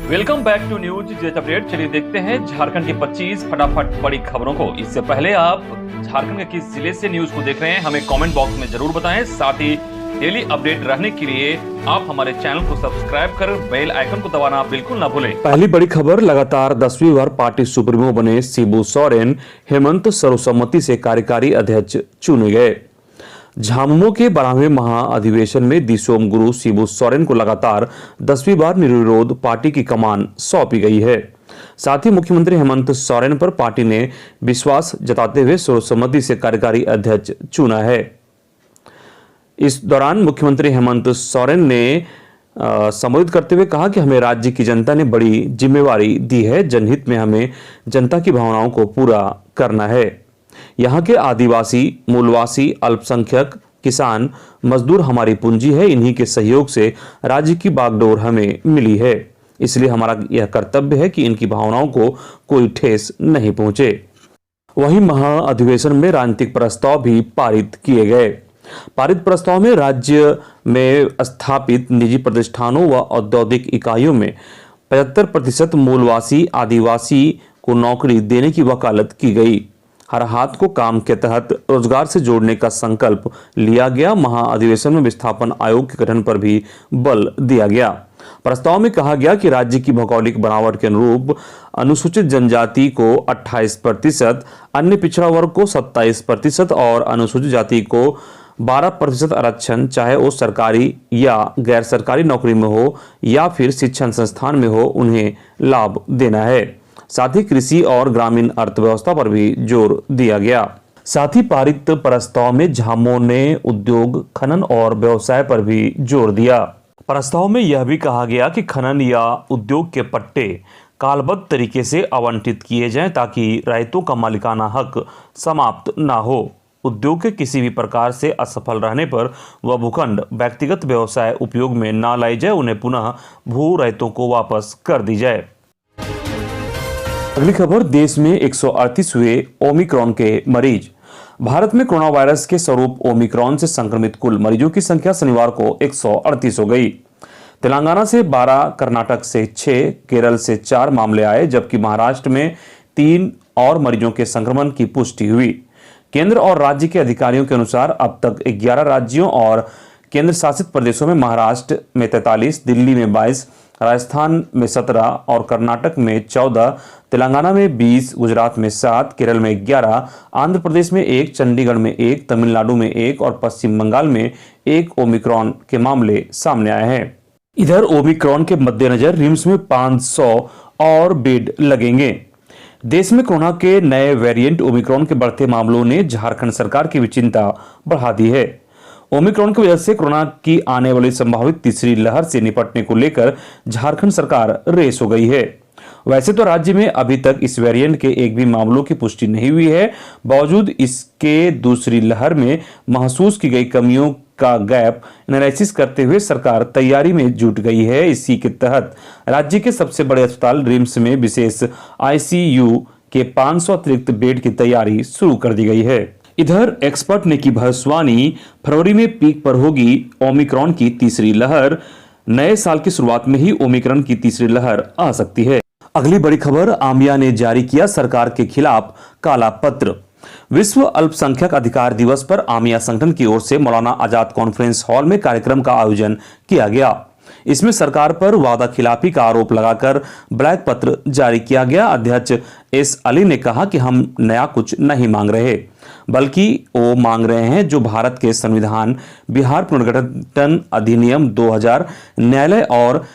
Welcome back to news jet update. चलिए देखते हैं झारखंड की 25 फटाफट बड़ी खबरों को। इससे पहले आप झारखंड के किस जिले से न्यूज को देख रहे हैं हमें कमेंट बॉक्स में जरूर बताएं। साथ ही डेली अपडेट रहने के लिए आप हमारे चैनल को सब्सक्राइब कर बेल आइकन को दबाना बिल्कुल ना भूलें। पहली बड़ी खबर, लगातार 10वीं बार पार्टी सुप्रीमो बने शिबू सोरेन हेमंत सर्वसम्मति से कार्यकारी अध्यक्ष चुने गए। झामुमो के 12वें महाअधिवेशन में दिसोम गुरु शिबू सोरेन को लगातार 10वीं बार निर्विरोध पार्टी की कमान सौंपी गई है। साथ ही मुख्यमंत्री हेमंत सोरेन पर पार्टी ने विश्वास जताते हुए सर्वसम्मति से कार्यकारी अध्यक्ष चुना है। इस दौरान मुख्यमंत्री हेमंत सोरेन ने संबोधित करते हुए कहा कि हमें राज्य की जनता ने बड़ी जिम्मेवारी दी है। जनहित में हमें जनता की भावनाओं को पूरा करना है। यहाँ के आदिवासी, मूलवासी, अल्पसंख्यक, किसान, मजदूर हमारी पूंजी है। इन्हीं के सहयोग से राज्य की बागडोर हमें मिली है। इसलिए हमारा यह कर्तव्य है कि इनकी भावनाओं को कोई ठेस नहीं पहुंचे। वहीं महाअधिवेशन में राजनीतिक प्रस्ताव भी पारित किए गए। पारित प्रस्ताव में राज्य में स्थापित निजी प्रतिष्ठानों व औद्योगिक इकाइयों में 75% मूलवासी आदिवासी को नौकरी देने की वकालत की गई। हर हाथ को काम के तहत रोजगार से जोड़ने का संकल्प लिया गया। महाअधिवेशन में विस्थापन आयोग के गठन पर भी बल दिया गया। प्रस्ताव में कहा गया कि राज्य की भौगोलिक बनावट के अनुरूप अनुसूचित जनजाति को 28%, अन्य पिछड़ा वर्ग को 27% और अनुसूचित जाति को 12% आरक्षण, चाहे वो सरकारी या गैर सरकारी नौकरी में हो या फिर शिक्षण संस्थान में हो, उन्हें लाभ देना है। साथ ही कृषि और ग्रामीण अर्थव्यवस्था पर भी जोर दिया गया। साथ ही पारित प्रस्ताव में झामुमो ने उद्योग, खनन और व्यवसाय पर भी जोर दिया। प्रस्ताव में यह भी कहा गया कि खनन या उद्योग के पट्टे कालबद्ध तरीके से आवंटित किए जाएं ताकि रैयतों का मालिकाना हक समाप्त ना हो। उद्योग के किसी भी प्रकार से असफल रहने पर वह भूखंड व्यक्तिगत व्यवसाय उपयोग में ना लाई जाए, उन्हें पुनः भू रैयतों को वापस कर दी जाए। अगली खबर, देश में 138 हुए ओमिक्रॉन के मरीज। भारत में कोरोना वायरस के स्वरूप ओमिक्रॉन से संक्रमित कुल मरीजों की संख्या शनिवार को 138 हो गई। तेलंगाना से 12, कर्नाटक से 6, केरल से 4 मामले आए, जबकि महाराष्ट्र में 3 और मरीजों के संक्रमण की पुष्टि हुई। केंद्र और राज्य के अधिकारियों के अनुसार अब तक 11 राज्यों और केंद्र शासित प्रदेशों में महाराष्ट्र में 43, दिल्ली में 22, राजस्थान में 17 और कर्नाटक में 14, तेलंगाना में 20, गुजरात में 7, केरल में 11, आंध्र प्रदेश में 1, चंडीगढ़ में 1, तमिलनाडु में 1 और पश्चिम बंगाल में 1 ओमिक्रॉन के मामले सामने आए हैं। इधर ओमिक्रॉन के मद्देनजर रिम्स में 500 और बेड लगेंगे। देश में कोरोना के नए वेरिएंट ओमिक्रॉन के बढ़ते मामलों ने झारखंड सरकार की भी चिंता बढ़ा दी है। ओमिक्रॉन की वजह से कोरोना की आने वाली संभावित तीसरी लहर से निपटने को लेकर झारखंड सरकार रेस हो गई है। वैसे तो राज्य में अभी तक इस वेरिएंट के एक भी मामलों की पुष्टि नहीं हुई है। बावजूद इसके दूसरी लहर में महसूस की गई कमियों का गैप एनालिसिस करते हुए सरकार तैयारी में जुट गई है। इसी के तहत राज्य के सबसे बड़े अस्पताल रिम्स में विशेष आईसीयू के 500 अतिरिक्त बेड की तैयारी शुरू कर दी गई है। इधर एक्सपर्ट ने की भविष्यवाणी, फरवरी में पीक पर होगी ओमिक्रॉन की तीसरी लहर। नए साल की शुरुआत में ही ओमिक्रॉन की तीसरी लहर आ सकती है। अगली बड़ी खबर, आमिया ने जारी किया सरकार के खिलाफ काला पत्र। विश्व अल्पसंख्यक अधिकार दिवस पर आमिया संगठन की ओर से मौलाना आजाद कॉन्फ्रेंस हॉल में कार्यक्रम का आयोजन किया गया। इसमें सरकार पर वादा खिलाफी का आरोप लगाकर ब्लैक पत्र जारी किया गया। अध्यक्ष एस अली ने कहा कि हम नया कुछ नहीं मांग रहे, बल्कि वो मांग रहे हैं जो भारत के संविधान, बिहार पुनर्गठन अधिनियम 2000, न्यायालय और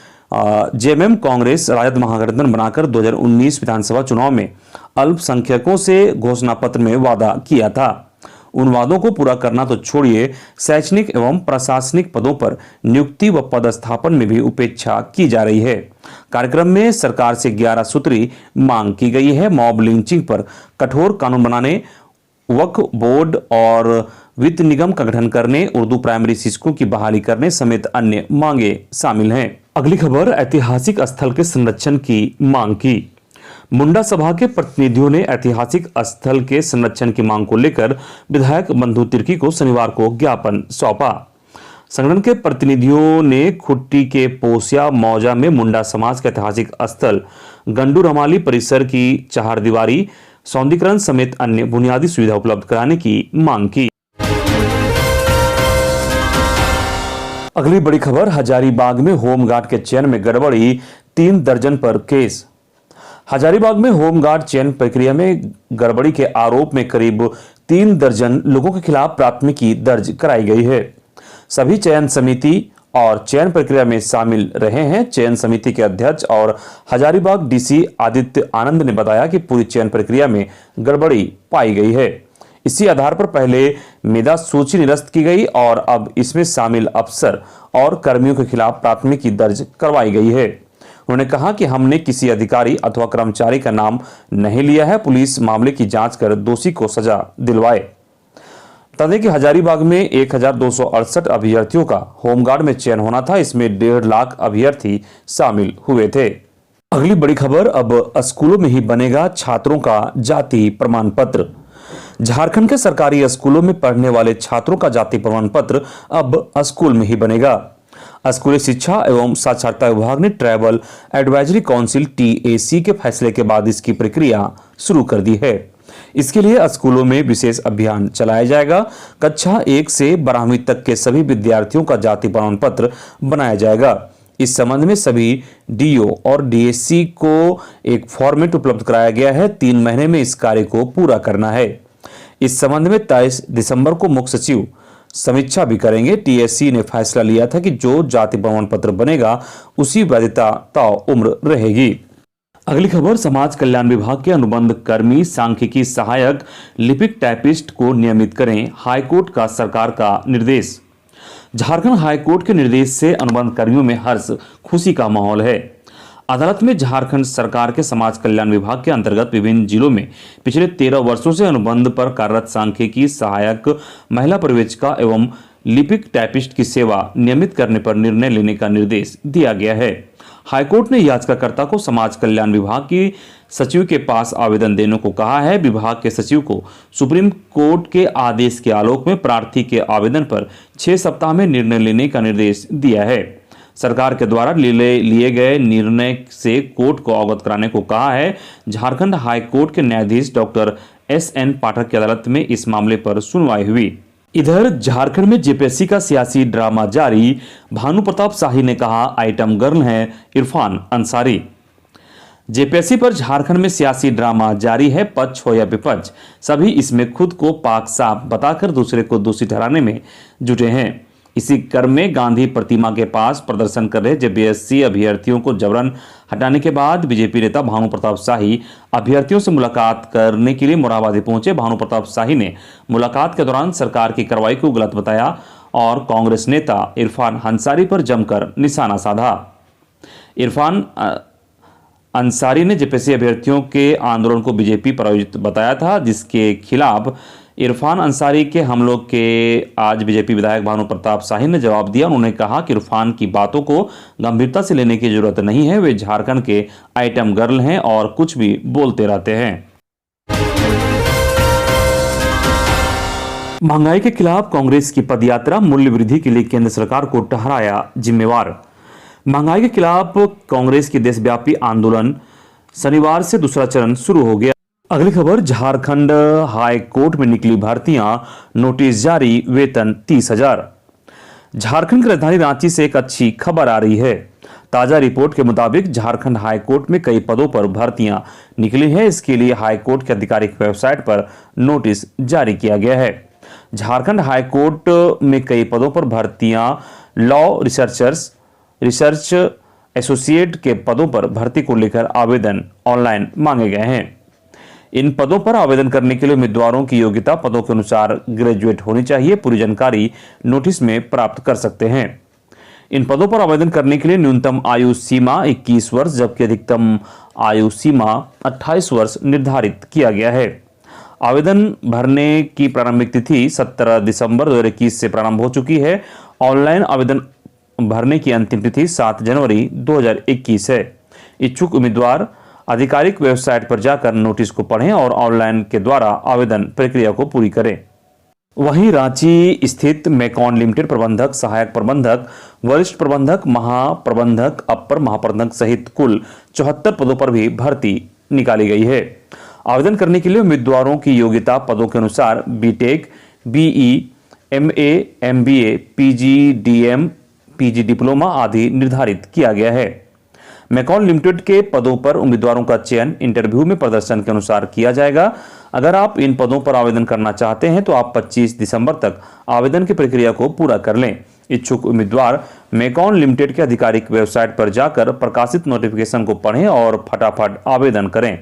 जेएमएम कांग्रेस राजद महागठबंधन बनाकर 2019 विधानसभा चुनाव में अल्पसंख्यकों से घोषणा पत्र में वादा किया था। उन वादों को पूरा करना तो छोड़िए, शैक्षणिक एवं प्रशासनिक पदों पर नियुक्ति व पदस्थापन में भी उपेक्षा की जा रही है। कार्यक्रम में सरकार से 11 सूत्री मांग की गई है। मॉब लिंचिंग पर कठोर कानून बनाने, वक्फ बोर्ड और वित्त निगम का गठन करने, उर्दू प्राइमरी शिक्षकों की बहाली करने समेत अन्य मांगे शामिल हैं। अगली खबर, ऐतिहासिक स्थल के संरक्षण की मांग की। मुंडा सभा के प्रतिनिधियों ने ऐतिहासिक स्थल के संरक्षण की मांग को लेकर विधायक बंधु तिर्की को शनिवार को ज्ञापन सौंपा। संगठन के प्रतिनिधियों ने खुट्टी के पोसिया मौजा में मुंडा समाज के ऐतिहासिक स्थल गंडू रमाली परिसर की चहारदीवारी सौंदर्यीकरण समेत अन्य बुनियादी सुविधा उपलब्ध कराने की मांग की। अगली बड़ी खबर, हजारीबाग में होमगार्ड के चयन में गड़बड़ी, 3 दर्जन पर केस। हजारीबाग में होमगार्ड चयन प्रक्रिया में गड़बड़ी के आरोप में करीब 3 दर्जन लोगों के खिलाफ प्राथमिकी दर्ज कराई गई है। सभी चयन समिति और चयन प्रक्रिया में शामिल रहे हैं। चयन समिति के अध्यक्ष और हजारीबाग डीसी आदित्य आनंद ने बताया कि पूरी चयन प्रक्रिया में गड़बड़ी पाई गई है। इसी आधार पर पहले मेधा सूची निरस्त की गई और अब इसमें शामिल अफसर और कर्मियों के खिलाफ प्राथमिकी दर्ज करवाई गई है। उन्होंने कहा कि हमने किसी अधिकारी अथवा कर्मचारी का नाम नहीं लिया है। पुलिस मामले की जांच कर दोषी को सजा दिलवाए। बता दें कि हजारीबाग में 1268 अभ्यर्थियों का होमगार्ड में चयन होना था। इसमें 1.5 लाख अभ्यर्थी शामिल हुए थे। अगली बड़ी खबर, अब स्कूलों में ही बनेगा छात्रों का जाति प्रमाण पत्र। झारखंड के सरकारी स्कूलों में पढ़ने वाले छात्रों का जाति प्रमाण पत्र अब स्कूल में ही बनेगा। स्कूली शिक्षा एवं साक्षरता विभाग ने ट्राइबल एडवाइजरी काउंसिल TAC के फैसले के बाद इसकी प्रक्रिया शुरू कर दी है। इसके लिए स्कूलों में विशेष अभियान चलाया जाएगा। कक्षा 1 से 12वीं तक के सभी विद्यार्थियों का जाति प्रमाण पत्र बनाया जाएगा। इस संबंध में सभी DO और DSC को एक फॉर्मेट उपलब्ध कराया गया है। 3 महीने में इस कार्य को पूरा करना है। इस संबंध में 23 दिसंबर को मुख्य सचिव समीक्षा भी करेंगे। TSC ने फैसला लिया था कि जो जाति प्रमाण पत्र बनेगा उसी वैधता उम्र रहेगी। अगली खबर, समाज कल्याण विभाग के अनुबंध कर्मी सांख्यिकी सहायक लिपिक टाइपिस्ट को नियमित करें, हाईकोर्ट का सरकार का निर्देश। झारखंड हाईकोर्ट के निर्देश से अनुबंध कर्मियों में हर्ष खुशी का माहौल है। अदालत में झारखंड सरकार के समाज कल्याण विभाग के अंतर्गत विभिन्न जिलों में पिछले 13 वर्षों से अनुबंध पर कार्यरत सांख्यिकी सहायक, महिला पर्यवेक्षिका एवं लिपिक टाइपिस्ट की सेवा नियमित करने पर निर्णय लेने का निर्देश दिया गया है। हाईकोर्ट ने याचिकाकर्ता को समाज कल्याण विभाग की सचिव के पास आवेदन देने को कहा है। विभाग के सचिव को सुप्रीम कोर्ट के आदेश के आलोक में प्रार्थी के आवेदन पर 6 सप्ताह में निर्णय लेने का निर्देश दिया है। सरकार के द्वारा लिए गए निर्णय से कोर्ट को अवगत कराने को कहा है। झारखंड हाईकोर्ट के न्यायाधीश डॉक्टर SN पाठक की अदालत में इस मामले पर सुनवाई हुई। इधर झारखंड में JPSC का सियासी ड्रामा जारी। भानु प्रताप शाही ने कहा, आइटम गर्ल हैं इरफान अंसारी। JPSC पर झारखंड में सियासी ड्रामा जारी है। पक्ष हो या विपक्ष, सभी इसमें खुद को पाक साफ बताकर दूसरे को दोषी ठहराने में जुटे हैं। इसी क्रम में गांधी प्रतिमा के पास प्रदर्शन कर रहे JPSC अभ्यर्थियों को जबरन हटाने के बाद बीजेपी नेता भानु प्रताप शाही अभ्यर्थियों से मुलाकात करने के लिए मोरहाबादी पहुंचे। भानु प्रताप शाही ने मुलाकात के दौरान सरकार की कार्रवाई को गलत बताया और कांग्रेस नेता इरफान अंसारी पर जमकर निशाना साधा। इरफान अंसारी ने JPSC अभ्यर्थियों के आंदोलन को बीजेपी प्रायोजित बताया था, जिसके खिलाफ इरफान अंसारी के हमलों के आज बीजेपी विधायक भानु प्रताप शाही ने जवाब दिया। उन्होंने कहा कि इरफान की बातों को गंभीरता से लेने की जरूरत नहीं है। वे झारखंड के आइटम गर्ल हैं और कुछ भी बोलते रहते हैं। महंगाई के खिलाफ कांग्रेस की पदयात्रा, मूल्य वृद्धि के लिए केंद्र सरकार को ठहराया जिम्मेवार। महंगाई के खिलाफ कांग्रेस की देशव्यापी आंदोलन शनिवार से दूसरा चरण शुरू हो गया। अगली खबर, झारखंड हाई कोर्ट में निकली भर्तियां, नोटिस जारी, वेतन 30,000। झारखंड की राजधानी रांची से एक अच्छी खबर आ रही है। ताजा रिपोर्ट के मुताबिक झारखंड हाई कोर्ट में कई पदों पर भर्तियां निकली है। इसके लिए हाई कोर्ट की आधिकारिक वेबसाइट पर नोटिस जारी किया गया है। झारखंड हाई कोर्ट में कई पदों पर भर्तियां लॉ रिसर्च एसोसिएट के पदों पर भर्ती को लेकर आवेदन ऑनलाइन मांगे गए हैं। इन पदों पर आवेदन करने के लिए उम्मीदवारों की योग्यता पदों के अनुसार ग्रेजुएट होनी चाहिए। पूरी जानकारी नोटिस में प्राप्त कर सकते हैं। इन पदों पर आवेदन करने के लिए न्यूनतम आयु सीमा 21 वर्ष जबकि अधिकतम आयु सीमा 28 वर्ष निर्धारित किया गया है। आवेदन भरने की प्रारंभिक तिथि 17 दिसंबर 2021 से प्रारंभ हो चुकी है। ऑनलाइन आवेदन भरने की अंतिम तिथि 7 जनवरी 2021 है। इच्छुक उम्मीदवार आधिकारिक वेबसाइट पर जाकर नोटिस को पढ़ें और ऑनलाइन के द्वारा आवेदन प्रक्रिया को पूरी करें। वहीं रांची स्थित मेकॉन लिमिटेड प्रबंधक, सहायक प्रबंधक, वरिष्ठ प्रबंधक, महाप्रबंधक, अपर महाप्रबंधक सहित कुल 74 पदों पर भी भर्ती निकाली गई है। आवेदन करने के लिए उम्मीदवारों की योग्यता पदों के अनुसार BTech, BE, MA, MBA, PG, DM, PG diploma आदि निर्धारित किया गया है। मेकॉन लिमिटेड के पदों पर उम्मीदवारों का चयन इंटरव्यू में प्रदर्शन के अनुसार किया जाएगा। अगर आप इन पदों पर आवेदन करना चाहते हैं तो आप 25 दिसंबर तक आवेदन की प्रक्रिया को पूरा कर लें। इच्छुक उम्मीदवार मेकॉन लिमिटेड के आधिकारिक वेबसाइट पर जाकर प्रकाशित नोटिफिकेशन को पढ़ें और फटाफट आवेदन करें।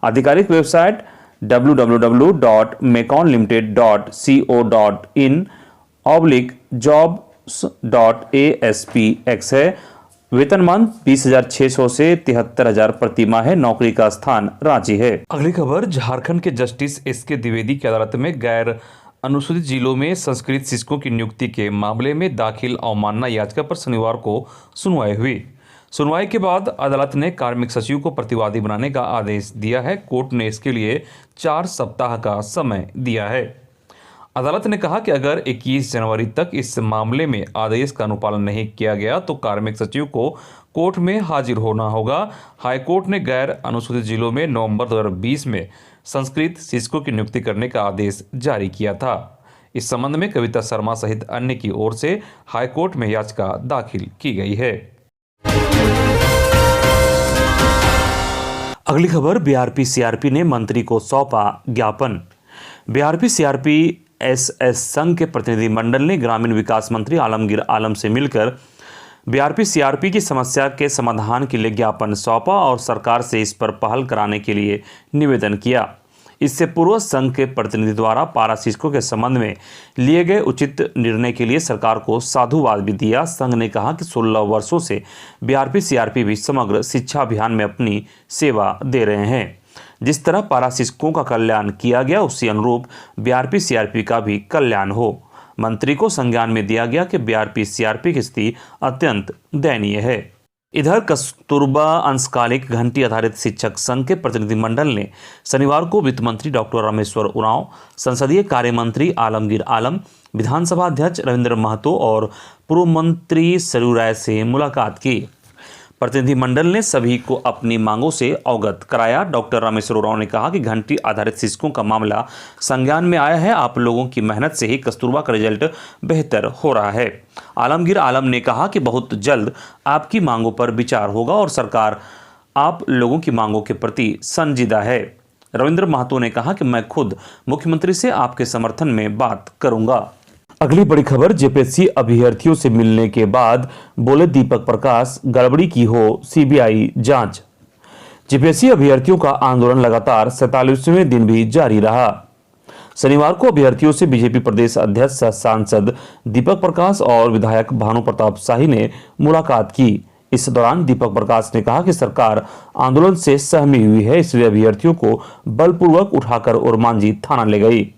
आधिकारिक वेबसाइट www.meconlimited.co.in/jobs.aspx है। वेतनमान 20,600 से 73,000 प्रति माह है। नौकरी का स्थान रांची है। अगली खबर, झारखंड के जस्टिस एसके द्विवेदी की अदालत में गैर अनुसूचित जिलों में संस्कृत शिक्षकों की नियुक्ति के मामले में दाखिल अवमानना याचिका पर शनिवार को सुनवाई हुई। सुनवाई के बाद अदालत ने कार्मिक सचिव को प्रतिवादी बनाने का आदेश दिया है। कोर्ट ने इसके लिए 4 सप्ताह का समय दिया है। अदालत ने कहा कि अगर 21 जनवरी तक इस मामले में आदेश का अनुपालन नहीं किया गया तो कार्मिक सचिव को कोर्ट में हाजिर होना होगा। हाईकोर्ट ने गैर अनुसूचित जिलों में नवंबर 2020 में संस्कृत शिक्षकों की नियुक्ति करने का आदेश जारी किया था। इस संबंध में कविता शर्मा सहित अन्य की ओर से हाईकोर्ट में याचिका दाखिल की गई है। अगली खबर, बीआरपी सीआरपी ने मंत्री को सौंपा ज्ञापन। बीआरपी सीआरपी एसएस संघ के प्रतिनिधि मंडल ने ग्रामीण विकास मंत्री आलमगीर आलम से मिलकर बीआरपी सीआरपी की समस्या के समाधान के लिए ज्ञापन सौंपा और सरकार से इस पर पहल कराने के लिए निवेदन किया। इससे पूर्व संघ के प्रतिनिधि द्वारा पारा शिक्षकों के संबंध में लिए गए उचित निर्णय के लिए सरकार को साधुवाद भी दिया। संघ ने कहा कि 16 वर्षों से बीआरपी सीआरपी भी समग्र शिक्षा अभियान में अपनी सेवा दे रहे हैं। जिस तरह पारा शिक्षकों का कल्याण किया गया उसी अनुरूप बीआरपी सीआरपी का भी कल्याण हो। मंत्री को संज्ञान में दिया गया कि बीआरपी सीआरपी की स्थिति अत्यंत दयनीय है। इधर कस्तूरबा अंशकालिक घंटी आधारित शिक्षक संघ के प्रतिनिधिमंडल ने शनिवार को वित्त मंत्री डॉक्टर रामेश्वर उरांव, संसदीय कार्य मंत्री आलमगीर आलम, विधानसभा अध्यक्ष रविंद्र महतो और पूर्व मंत्री सरयू राय से मुलाकात की। प्रतिनिधिमंडल ने सभी को अपनी मांगों से अवगत कराया। डॉक्टर रामेश्वर उरांव ने कहा कि घंटी आधारित शिक्षकों का मामला संज्ञान में आया है। आप लोगों की मेहनत से ही कस्तूरबा का रिजल्ट बेहतर हो रहा है। आलमगीर आलम ने कहा कि बहुत जल्द आपकी मांगों पर विचार होगा और सरकार आप लोगों की मांगों के प्रति संजीदा है। रविंद्र महतो ने कहा कि मैं खुद मुख्यमंत्री से आपके समर्थन में बात करूंगा। अगली बड़ी खबर, जेपीएससी अभ्यर्थियों से मिलने के बाद बोले दीपक प्रकाश, गड़बड़ी की हो सीबीआई जांच। जेपीएससी अभ्यर्थियों का आंदोलन लगातार 47वें दिन भी जारी रहा। शनिवार को अभ्यर्थियों से बीजेपी प्रदेश अध्यक्ष सांसद दीपक प्रकाश और विधायक भानु प्रताप शाही ने मुलाकात की। इस दौरान दीपक प्रकाश ने कहा कि सरकार आंदोलन से सहमी हुई है, इसलिए अभ्यर्थियों को बलपूर्वक उठाकर ओरमांझी थाना ले गई।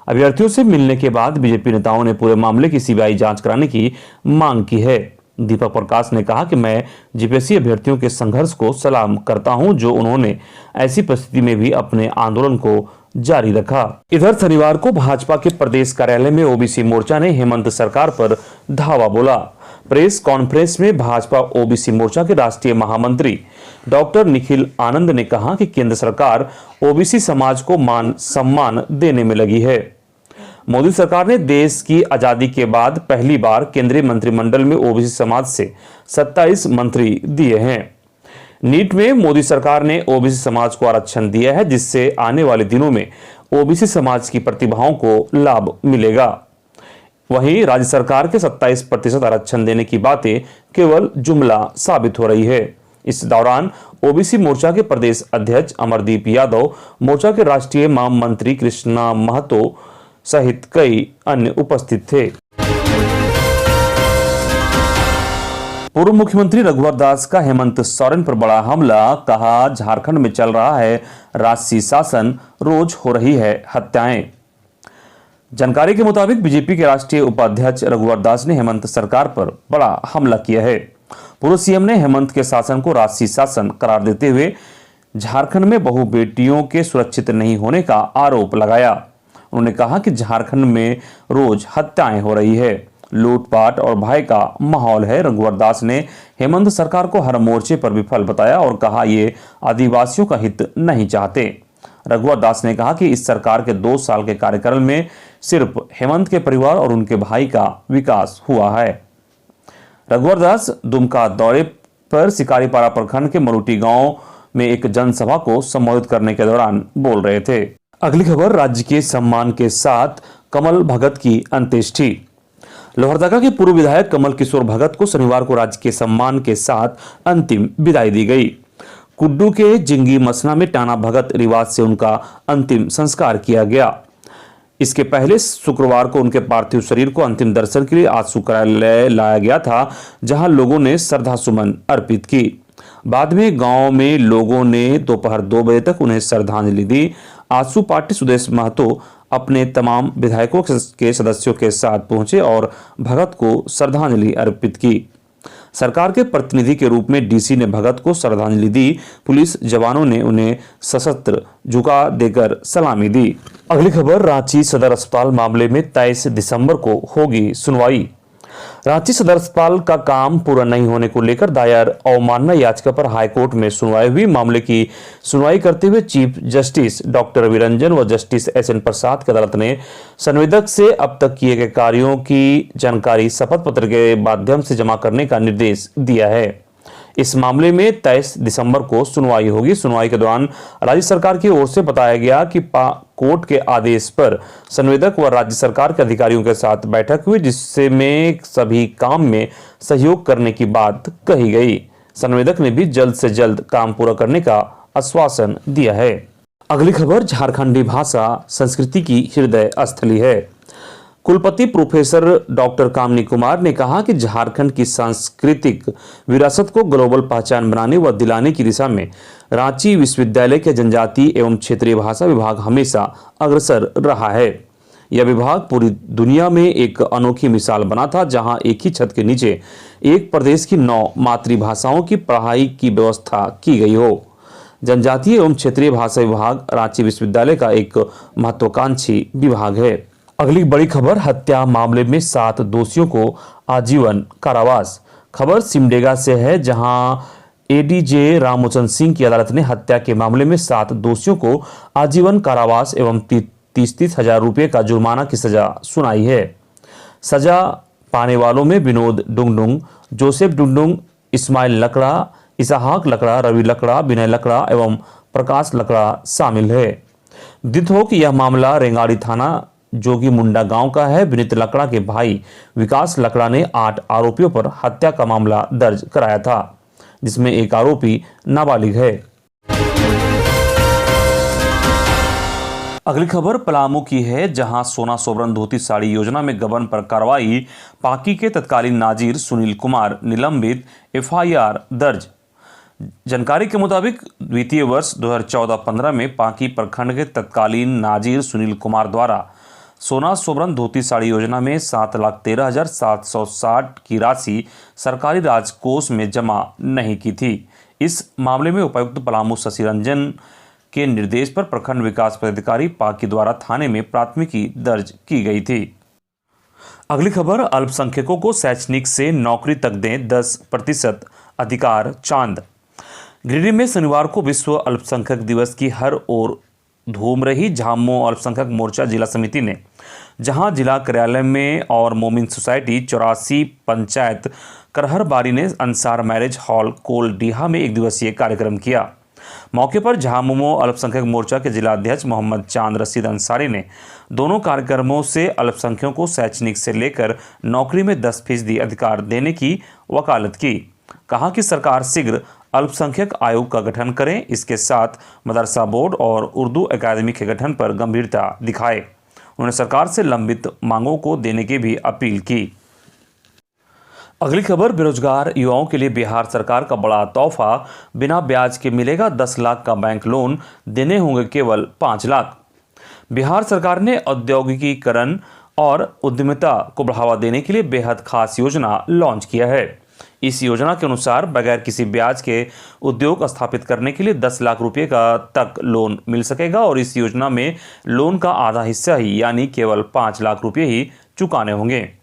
अभ्यर्थियों से मिलने के बाद बीजेपी नेताओं ने पूरे मामले की सीबीआई जांच कराने की मांग की है। दीपक प्रकाश ने कहा कि मैं जेपीएससी अभ्यर्थियों के संघर्ष को सलाम करता हूं, जो उन्होंने ऐसी परिस्थिति में भी अपने आंदोलन को जारी रखा। इधर शनिवार को भाजपा के प्रदेश कार्यालय में ओबीसी मोर्चा ने हेमंत सरकार पर धावा बोला। प्रेस कॉन्फ्रेंस में भाजपा ओबीसी मोर्चा के राष्ट्रीय महामंत्री डॉक्टर निखिल आनंद ने कहा कि केंद्र सरकार ओबीसी समाज को मान सम्मान देने में लगी है। मोदी सरकार ने देश की आजादी के बाद पहली बार केंद्रीय मंत्रिमंडल में ओबीसी समाज से 27 मंत्री दिए हैं। नीट में मोदी सरकार ने ओबीसी समाज को आरक्षण दिया है, जिससे आने वाले दिनों में ओबीसी समाज की प्रतिभाओं को लाभ मिलेगा। वहीं राज्य सरकार के 27% आरक्षण देने की बातें केवल जुमला साबित हो रही है। इस दौरान ओबीसी मोर्चा के प्रदेश अध्यक्ष अमरदीप यादव, मोर्चा के राष्ट्रीय महामंत्री कृष्णा महतो सहित कई अन्य उपस्थित थे। पूर्व मुख्यमंत्री रघुवर दास का हेमंत सोरेन पर बड़ा हमला, कहा झारखंड में चल रहा है राजसी शासन, रोज हो रही है हत्याएं। जानकारी के मुताबिक बीजेपी के राष्ट्रीय उपाध्यक्ष रघुवर दास ने हेमंत सरकार पर बड़ा हमला किया है। पूर्व सीएम ने हेमंत के शासन को राजसी शासन करार देते हुए झारखंड में बहु बेटियों के सुरक्षित नहीं होने का आरोप लगाया। उन्होंने कहा कि झारखंड में रोज हत्याएं हो रही है, लूटपाट और भय का माहौल है। रघुवर दास ने हेमंत सरकार को हर मोर्चे पर विफल बताया और कहा ये आदिवासियों का हित नहीं चाहते। रघुवर दास ने कहा कि इस सरकार के 2 साल के कार्यकाल में सिर्फ हेमंत के परिवार और उनके भाई का विकास हुआ है। रघुवर दास दुमका दौरे पर शिकारीपाड़ा प्रखंड के मरुटी गांव में एक जनसभा को संबोधित करने के दौरान बोल रहे थे। अगली खबर, राज्य के सम्मान के साथ कमल भगत की अंत्येष्टि। लोहरदगा के पूर्व विधायक कमल किशोर भगत को शनिवार को राज्य के सम्मान के साथ अंतिम विदाई दी गई। कुड्डू के जिंगी मसना में टाना भगत रिवाज से उनका अंतिम संस्कार किया गया। इसके पहले शुक्रवार को उनके पार्थिव शरीर को अंतिम दर्शन के लिए आंसू कार्यालय लाया गया था, जहां लोगों ने श्रद्धा सुमन अर्पित की। बाद में गांव में लोगों ने दोपहर 2 बजे तक उन्हें श्रद्धांजलि दी। आंसू पार्टी सुदेश महतो अपने तमाम विधायकों के सदस्यों के साथ पहुंचे और भगत को श्रद्धांजलि अर्पित की। सरकार के प्रतिनिधि के रूप में डीसी ने भगत को श्रद्धांजलि दी। पुलिस जवानों ने उन्हें सशस्त्र झुका देकर सलामी दी। अगली खबर, रांची सदर अस्पताल मामले में 23 दिसंबर को होगी सुनवाई। रांची सदर अस्पताल का काम पूरा नहीं होने को लेकर दायर अवमानना याचिका पर हाईकोर्ट में सुनवाई हुई। मामले की सुनवाई करते हुए chief justice doctor Ravi Ranjan व जस्टिस एस.एन. प्रसाद की अदालत ने संवेदक से अब तक किए गए कार्यों की जानकारी शपथ पत्र के माध्यम से जमा करने का निर्देश दिया है। इस मामले में 23 दिसंबर को सुनवाई होगी। सुनवाई के दौरान राज्य सरकार की ओर से बताया गया कि कोर्ट के आदेश पर संवेदक व राज्य सरकार के अधिकारियों के साथ बैठक हुई, जिसमें सभी काम में सहयोग करने की बात कही गई। संवेदक ने भी जल्द से जल्द काम पूरा करने का आश्वासन दिया है। अगली खबर, झारखंडी भाषा संस्कृति की हृदय स्थली है। कुलपति प्रोफेसर डॉक्टर कामनी कुमार ने कहा कि झारखंड की सांस्कृतिक विरासत को ग्लोबल पहचान बनाने व दिलाने की दिशा में रांची विश्वविद्यालय के जनजातीय एवं क्षेत्रीय भाषा विभाग हमेशा अग्रसर रहा है। यह विभाग पूरी दुनिया में एक अनोखी मिसाल बना था, जहां एक ही छत के नीचे एक प्रदेश की 9 मातृभाषाओं की पढ़ाई की व्यवस्था की गई हो। जनजातीय एवं क्षेत्रीय भाषा विभाग रांची विश्वविद्यालय का एक महत्वाकांक्षी विभाग है। अगली बड़ी खबर, हत्या मामले में 7 दोषियों को आजीवन कारावास। खबर सिमडेगा से है, जहां एडीजे राममोहन सिंह की अदालत ने हत्या के मामले में 7 दोषियों को आजीवन कारावास एवं 30 हजार रुपये का जुर्माना की सजा सुनाई है। सजा पाने वालों में विनोद डुंगडुंग, जोसेफ डुंगडुंग, इस्माइल लकड़ा, इसहाक लकड़ा, रवि लकड़ा, विनय लकड़ा एवं प्रकाश लकड़ा शामिल है। विदित हो कि यह मामला रेंगाड़ी थाना जोगी मुंडा गांव का है। विनीत लकड़ा के भाई विकास लकड़ा ने 8 आरोपियों पर हत्या का मामला दर्ज कराया था, जिसमें एक आरोपी नाबालिग है। अगली खबर पलामू की है, जहां सोना सोबरन धोती साड़ी योजना में गबन पर कार्रवाई। पाकी के तत्कालीन नाजिर सुनील कुमार निलंबित, एफआईआर दर्ज। जानकारी के मुताबिक वित्तीय वर्ष 2014-15 में पाकी प्रखंड के तत्कालीन नाजिर सुनील कुमार द्वारा सोना सोबरन धोती साड़ी योजना में 7,13,760 की राशि सरकारी राजकोष में जमा नहीं की थी। इस मामले में उपायुक्त पलामू शशि रंजन के निर्देश पर प्रखंड विकास पदाधिकारी पाकी द्वारा थाने में प्राथमिकी दर्ज की गई थी। अगली खबर, अल्पसंख्यकों को शैक्षणिक से नौकरी तक दें 10% अधिकार चांद। गिरिडीह में शनिवार को विश्व अल्पसंख्यक दिवस की हर ओर धूम रही। झामुमो अल्पसंख्यक मोर्चा जिला समिति ने जहां जिला कार्यालय में और मोमिन सोसाइटी 84 पंचायत करहरबारी ने अंसार मैरिज हॉल कोलडीहा में 1 दिवसीय कार्यक्रम किया। मौके पर झामुमो अल्पसंख्यक मोर्चा के जिला अध्यक्ष मोहम्मद चांद रशीद अंसारी ने दोनों कार्यक्रमों से अल्पसंख्यकों को शैक्षणिक से लेकर नौकरी में 10% अधिकार देने की वकालत की। कहा कि सरकार शीघ्र अल्पसंख्यक आयोग का गठन करें, इसके साथ मदरसा बोर्ड और उर्दू अकादमी के गठन पर गंभीरता दिखाए। उन्होंने सरकार से लंबित मांगों को देने की भी अपील की। अगली खबर, बेरोजगार युवाओं के लिए बिहार सरकार का बड़ा तोहफा। बिना ब्याज के मिलेगा 10 लाख का बैंक लोन, देने होंगे केवल 5 लाख। बिहार सरकार ने औद्योगिकीकरण और उद्यमिता को बढ़ावा देने के लिए बेहद खास योजना लॉन्च किया है। इस योजना के अनुसार बगैर किसी ब्याज के उद्योग स्थापित करने के लिए 10 लाख रुपए का तक लोन मिल सकेगा और इस योजना में लोन का आधा हिस्सा ही यानी केवल 5 लाख रुपए ही चुकाने होंगे।